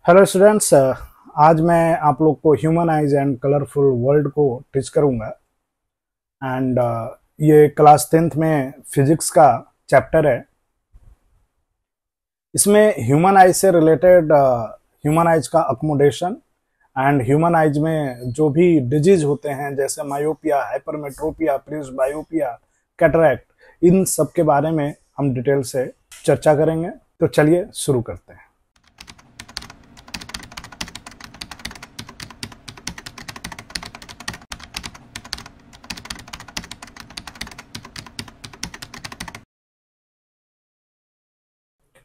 Hello students, आज मैं आप लोग को human eyes and colourful world को टीच करूंगा। एंड ये क्लास 10th में फिजिक्स का चैप्टर है। इसमें ह्यूमन आइज से रिलेटेड ह्यूमन आइज का अकोमोडेशन एंड ह्यूमन आइज में जो भी डिजीज होते हैं जैसे मायोपिया, हाइपरमेट्रोपिया, प्रिस्बायोपिया, कैटरैक्ट, इन सब के बारे में हम डिटेल से चर्चा करेंगे। तो चलिए शुरू करते हैं।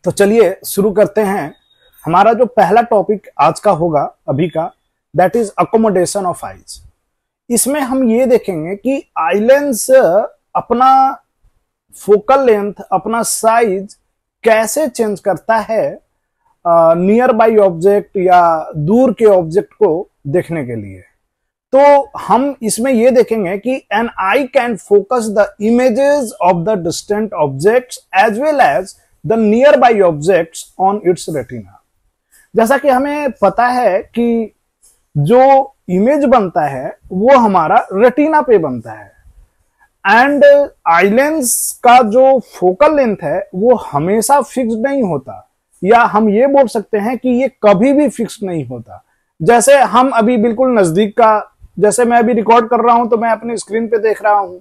तो चलिए शुरू करते हैं। हमारा जो पहला टॉपिक आज का होगा अभी का, that is accommodation of eyes. इसमें हम ये देखेंगे कि आई लेंस अपना फोकल लेंथ, अपना साइज कैसे चेंज करता है नियर बाई ऑब्जेक्ट या दूर के ऑब्जेक्ट को देखने के लिए। तो हम इसमें ये देखेंगे कि an eye can focus the images of the distant objects as well as the nearby objects on its retina. जैसा कि हमें पता है कि जो इमेज बनता है वो हमारा रेटिना पे बनता है, एंड आई लेंस का जो फोकल लेंथ है वो हमेशा फिक्स नहीं होता, या हम ये बोल सकते हैं कि ये कभी भी फिक्स नहीं होता। जैसे हम अभी बिल्कुल नजदीक का, जैसे मैं अभी रिकॉर्ड कर रहा हूं तो मैं अपनी स्क्रीन पे देख रहा हूं,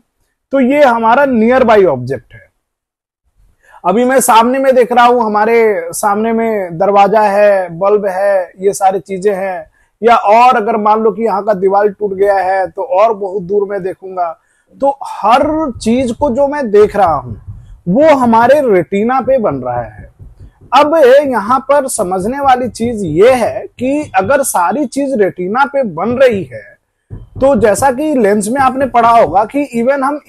तो ये हमारा नियर बाई ऑब्जेक्ट है। अभी मैं सामने में देख रहा हूं, हमारे सामने में दरवाजा है, बल्ब है, ये सारी चीजें हैं। या और अगर मान लो कि यहाँ का दीवार टूट गया है तो और बहुत दूर में देखूंगा। तो हर चीज को जो मैं देख रहा हूं वो हमारे रेटिना पे बन रहा है। अब यहाँ पर समझने वाली चीज ये है कि अगर सारी चीज रेटिना पे बन रही है तो जैसा कि लेंस में आपने पढ़ा होगा कि इवन हम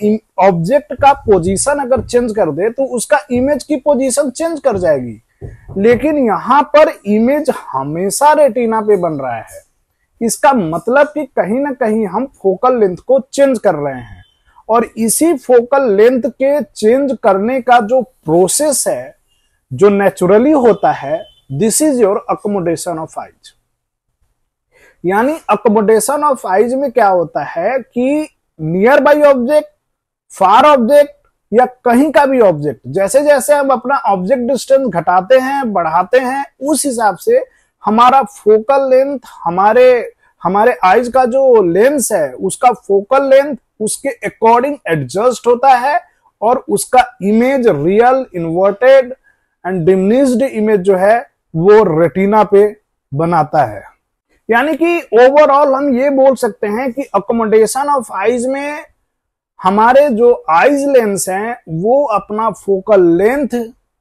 ऑब्जेक्ट का पोजीशन अगर चेंज कर दे तो उसका इमेज की पोजीशन चेंज कर जाएगी, लेकिन यहां पर इमेज हमेशा रेटिना पे बन रहा है। इसका मतलब कि कहीं ना कहीं हम फोकल लेंथ को चेंज कर रहे हैं, और इसी फोकल लेंथ के चेंज करने का जो प्रोसेस है, जो नेचुरली होता है, this is your accommodation of eyes. यानी अकोमोडेशन ऑफ आइज में क्या होता है कि near by object, far object या कहीं का भी ऑब्जेक्ट, जैसे जैसे हम अपना ऑब्जेक्ट डिस्टेंस घटाते हैं, बढ़ाते हैं, उस हिसाब से हमारा फोकल लेंथ, हमारे आइज का जो लेंस है उसका फोकल लेंथ उसके अकॉर्डिंग एडजस्ट होता है, और उसका image real, inverted and diminished image जो है वो रेटिना पे बनाता है। यानी कि ओवरऑल हम ये बोल सकते हैं कि अकोमोडेशन ऑफ आइज में हमारे जो आइज लेंस हैं वो अपना फोकल लेंथ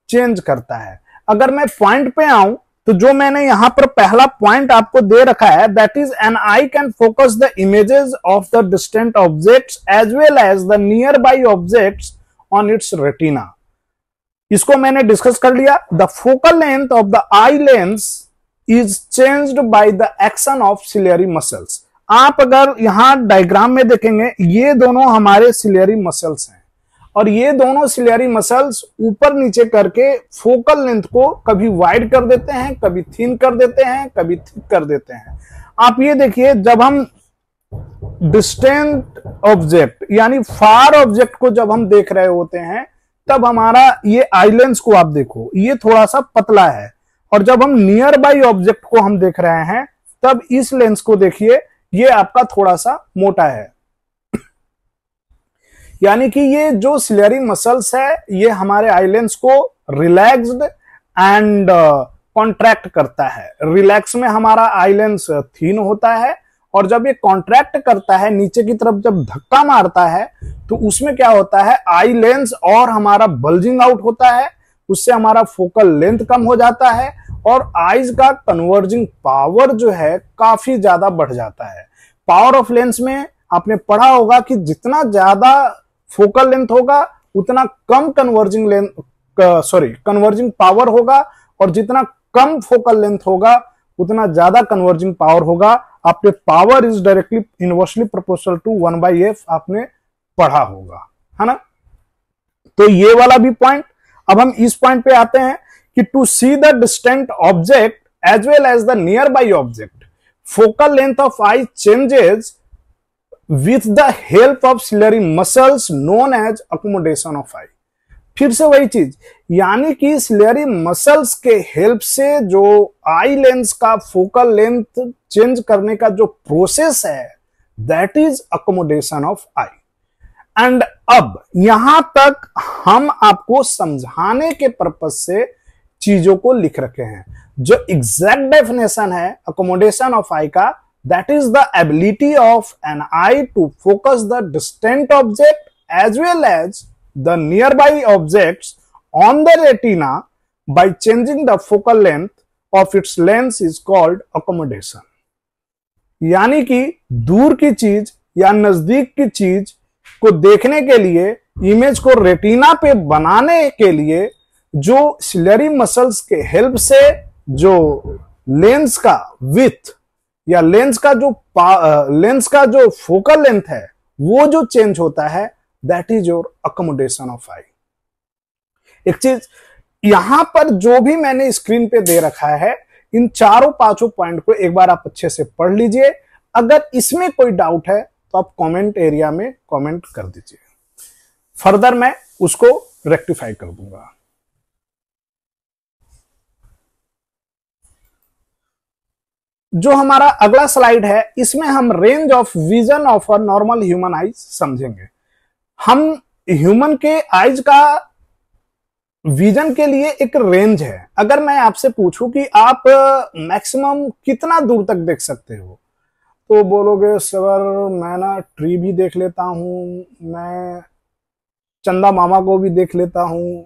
चेंज करता है। अगर मैं पॉइंट पे आऊं तो जो मैंने यहां पर पहला पॉइंट आपको दे रखा है, that is an eye can focus the images of the distant objects as well as the nearby objects on its retina. इसको मैंने डिस्कस कर लिया। The focal length of the eye lens is changed by the action of ciliary muscles। आप अगर यहां diagram में देखेंगे, ये दोनों हमारे सिलियरी मसल्स हैं, और ये दोनों सिलियरी मसल्स ऊपर नीचे करके फोकल लेंथ को कभी वाइड कर देते हैं, कभी थिन कर देते हैं, कभी थिक कर देते हैं। आप ये देखिए, जब हम डिस्टेंट ऑब्जेक्ट यानी फार ऑब्जेक्ट को जब हम देख रहे होते हैं तब हमारा ये आई लेंस को आप देखो, ये थोड़ा सा पतला है, और जब हम नियर बाई ऑब्जेक्ट को हम देख रहे हैं तब इस लेंस को देखिए, ये आपका थोड़ा सा मोटा है। यानी कि ये जो सिलियरी मसल्स है ये हमारे आई लेंस को रिलैक्स्ड एंड कॉन्ट्रैक्ट करता है। रिलैक्स में हमारा आई लेंस थिन होता है, और जब ये कॉन्ट्रैक्ट करता है, नीचे की तरफ जब धक्का मारता है, तो उसमें क्या होता है, आई लेंस और हमारा बल्जिंग आउट होता है, उससे हमारा फोकल लेंथ कम हो जाता है, और आइज का कन्वर्जिंग पावर जो है काफी ज्यादा बढ़ जाता है। पावर ऑफ लेंस में आपने पढ़ा होगा कि जितना ज्यादा फोकल लेंथ होगा उतना कम कन्वर्जिंग पावर होगा, और जितना कम फोकल लेंथ होगा उतना ज्यादा कन्वर्जिंग पावर होगा। आपने power is directly inversely proportional to 1/f आपने पढ़ा होगा, है ना। तो ये वाला भी पॉइंट। अब हम इस पॉइंट पे आते हैं कि to see the distant object as well as the nearby object. Focal length of eye changes with the help of ciliary muscles known as accommodation of eye. फिर से वही चीज, यानी कि सिलेरी मसल्स के हेल्प से जो आई लेंस का फोकल लेंथ चेंज करने का जो प्रोसेस है, that is accommodation of I. And अब यहां तक हम आपको समझाने के पर्पज से चीजों को लिख रखे हैं। जो एग्जैक्ट डेफिनेशन है अकोमोडेशन ऑफ आई का, that is the ability of an eye to focus the distant object as well as the nearby objects on the retina by changing the focal length of its lens is called accommodation। यानी कि दूर की चीज या नजदीक की चीज को देखने के लिए, इमेज को रेटिना पे बनाने के लिए जो सिलेरी मसल्स के हेल्प से जो लेंस का विड्थ या लेंस का जो फोकल लेंथ है वो जो चेंज होता है, that is your accommodation of eye. एक चीज यहां पर जो भी मैंने स्क्रीन पे दे रखा है, इन चारों पांचों पॉइंट को एक बार आप अच्छे से पढ़ लीजिए। अगर इसमें कोई डाउट है तो आप कमेंट एरिया में कमेंट कर दीजिए, फर्दर मैं उसको रेक्टिफाई कर दूंगा। जो हमारा अगला स्लाइड है, इसमें हम range of vision of a normal human eyes समझेंगे। हम ह्यूमन के आइज का विजन के लिए एक रेंज है। अगर मैं आपसे पूछूं कि आप मैक्सिमम कितना दूर तक देख सकते हो, तो बोलोगे सर मैं ना ट्री भी देख लेता हूं, मैं चंदा मामा को भी देख लेता हूं,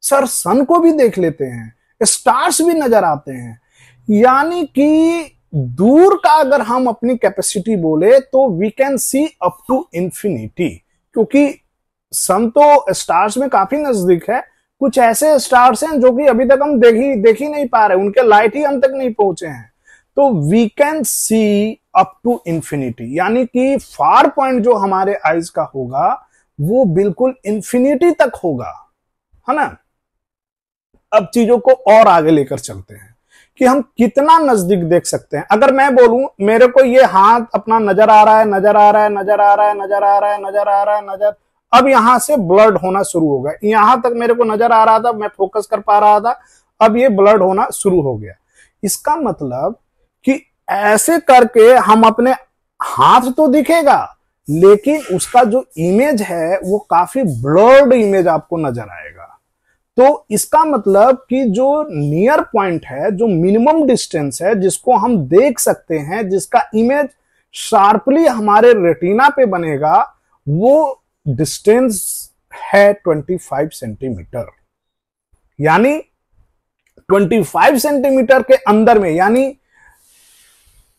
सर सन को भी देख लेते हैं, स्टार्स भी नजर आते हैं। यानी कि दूर का अगर हम अपनी कैपेसिटी बोले तो we can see up to infinity, क्योंकि सन तो स्टार्स में काफी नजदीक है। कुछ ऐसे स्टार्स हैं जो कि अभी तक हम देख ही नहीं पा रहे, उनके लाइट ही हम तक नहीं पहुंचे हैं। तो we can see up to infinity, यानी कि फार पॉइंट जो हमारे आइज का होगा वो बिल्कुल इंफिनिटी तक होगा, है ना। अब चीजों को और आगे लेकर चलते हैं कि हम कितना नजदीक देख सकते हैं। अगर मैं बोलूं मेरे को ये हाथ अपना नजर आ रहा है, नजर आ रहा है, नजर आ रहा है, नजर आ रहा है, नजर आ रहा है, नजर, अब यहां से ब्लड होना शुरू हो गया। यहां तक मेरे को नजर आ रहा था, मैं फोकस कर पा रहा था, अब ये ब्लड होना शुरू हो गया। इसका मतलब कि ऐसे करके हम अपने हाथ तो दिखेगा, लेकिन उसका जो इमेज है वो काफी ब्लर्ड इमेज आपको नजर आएगा। तो इसका मतलब कि जो नियर पॉइंट है, जो मिनिमम डिस्टेंस है जिसको हम देख सकते हैं, जिसका इमेज शार्पली हमारे रेटिना पे बनेगा, वो डिस्टेंस है 25 सेंटीमीटर। यानी 25 सेंटीमीटर के अंदर में, यानी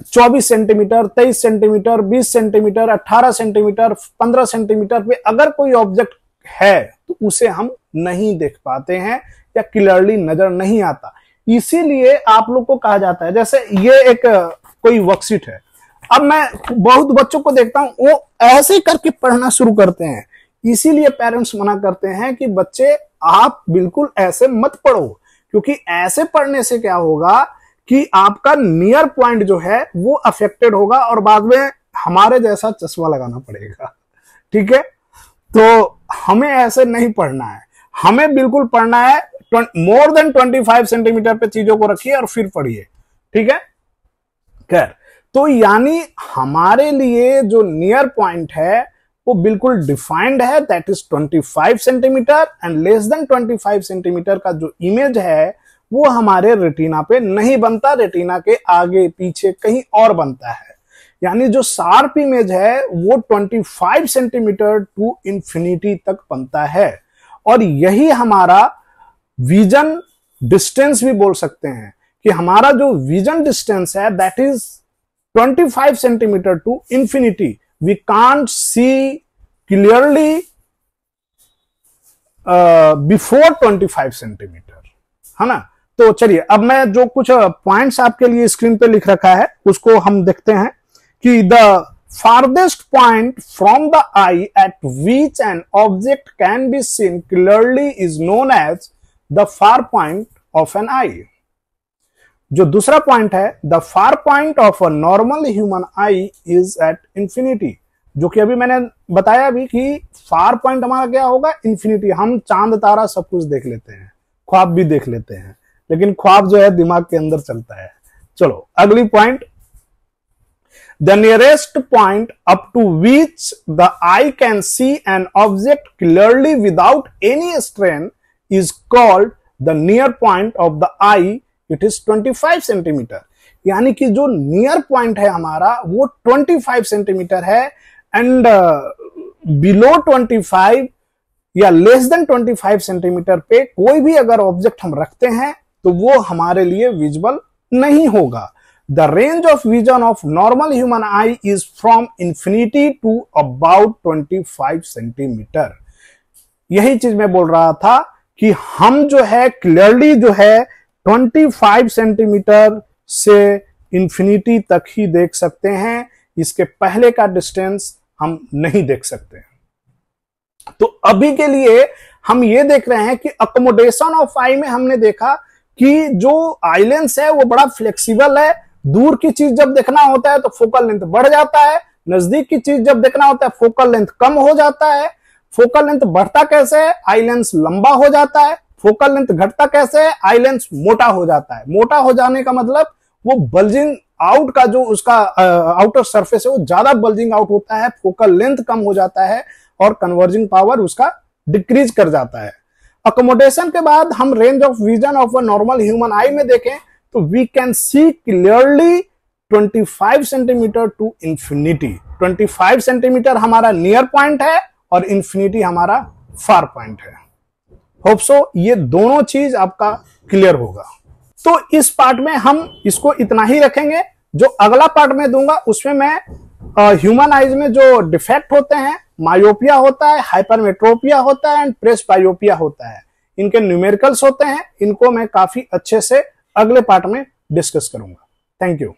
24 centimetre, 23 centimetre, 20 centimetre, 18 centimetre, 15 centimetre पे अगर कोई ऑब्जेक्ट है तो उसे हम नहीं देख पाते हैं या क्लियरली नजर नहीं आता। इसीलिए आप लोग को कहा जाता है, जैसे ये एक कोई वर्कशीट है, अब मैं बहुत बच्चों को देखता हूं वो ऐसे करके पढ़ना शुरू करते हैं। इसीलिए पेरेंट्स मना करते हैं कि बच्चे आप बिल्कुल ऐसे मत पढ़ो, क्योंकि ऐसे पढ़ने से क्या होगा कि आपका नियर पॉइंट जो है वो अफेक्टेड होगा और बाद में हमारे जैसा चश्मा लगाना पड़ेगा। ठीक है, तो हमें ऐसे नहीं पढ़ना है, हमें बिल्कुल पढ़ना है मोर देन 25 सेंटीमीटर पे चीजों को रखिए और फिर पढ़िए। ठीक है, खैर, तो यानी हमारे लिए जो नियर पॉइंट है वो बिल्कुल डिफाइंड है, that is 25 centimetre, and less than 25 centimetre का जो इमेज है वो हमारे रेटिना पे नहीं बनता, रेटिना के आगे पीछे कहीं और बनता है। यानी जो शार्प इमेज है वो 25 सेंटीमीटर टू इंफिनिटी तक बनता है, और यही हमारा विजन डिस्टेंस भी बोल सकते हैं कि हमारा जो विजन डिस्टेंस है that is 25 centimetre to infinity. We can't see clearly before 25 centimetre, है ना। तो चलिए अब मैं जो कुछ पॉइंट्स आपके लिए स्क्रीन पे लिख रखा है उसको हम देखते हैं कि the farthest point from the eye at which an object can be seen clearly is known as the far point of an eye. जो दूसरा पॉइंट है, the far point of a normal human eye is at infinity, जो कि अभी मैंने बताया भी कि फार पॉइंट हमारा क्या होगा, इंफिनिटी। हम चांद तारा सब कुछ देख लेते हैं, ख्वाब भी देख लेते हैं, लेकिन ख्वाब जो है दिमाग के अंदर चलता है। चलो अगली point, the nearest point up to which the eye can see an object clearly without any strain is called the near point of the eye, it is 25 centimetre. यानी कि जो नियर पॉइंट है हमारा वो 25 सेंटीमीटर है, and below 25 या less than 25 centimetre पे कोई भी अगर ऑब्जेक्ट हम रखते हैं तो वो हमारे लिए विजिबल नहीं होगा। The range of vision of normal human eye is from infinity to about 25 centimetre. यही चीज मैं बोल रहा था कि हम जो है क्लियरली जो है 25 सेंटीमीटर से इंफिनिटी तक ही देख सकते हैं, इसके पहले का डिस्टेंस हम नहीं देख सकते। तो अभी के लिए हम ये देख रहे हैं कि अकोमोडेशन ऑफ आई में हमने देखा कि जो आई लेंस है वो बड़ा फ्लेक्सिबल है। दूर की चीज जब देखना होता है तो फोकल लेंथ बढ़ जाता है, नजदीक की चीज जब देखना होता है फोकल लेंथ कम हो जाता है। फोकल लेंथ बढ़ता कैसे है, आई लेंस लंबा हो जाता है। फोकल लेंथ घटता कैसे है, आई लेंस मोटा हो जाता है। मोटा हो जाने का मतलब वो बल्जिंग आउट का जो उसका आउटर सरफेस है वो ज्यादा बल्जिंग आउट होता है, फोकल लेंथ कम हो जाता है और कन्वर्जिंग पावर उसका डिक्रीज कर जाता है। अकोमोडेशन के बाद हम range of vision of a normal human eye में देखें तो we can see clearly 25 centimetre to infinity. 25 centimetre हमारा नियर पॉइंट है और इंफिनिटी हमारा फार पॉइंट है। होप सो ये दोनों चीज आपका क्लियर होगा। तो इस पार्ट में हम इसको इतना ही रखेंगे। जो अगला पार्ट में दूंगा उसमें मैं ह्यूमन आइज में जो डिफेक्ट होते हैं, मायोपिया होता है, हाइपरमेट्रोपिया होता है एंड प्रेसबायोपिया होता है, इनके न्यूमेरिकल्स होते हैं, इनको मैं काफी अच्छे से अगले पार्ट में डिस्कस करूंगा। Thank you.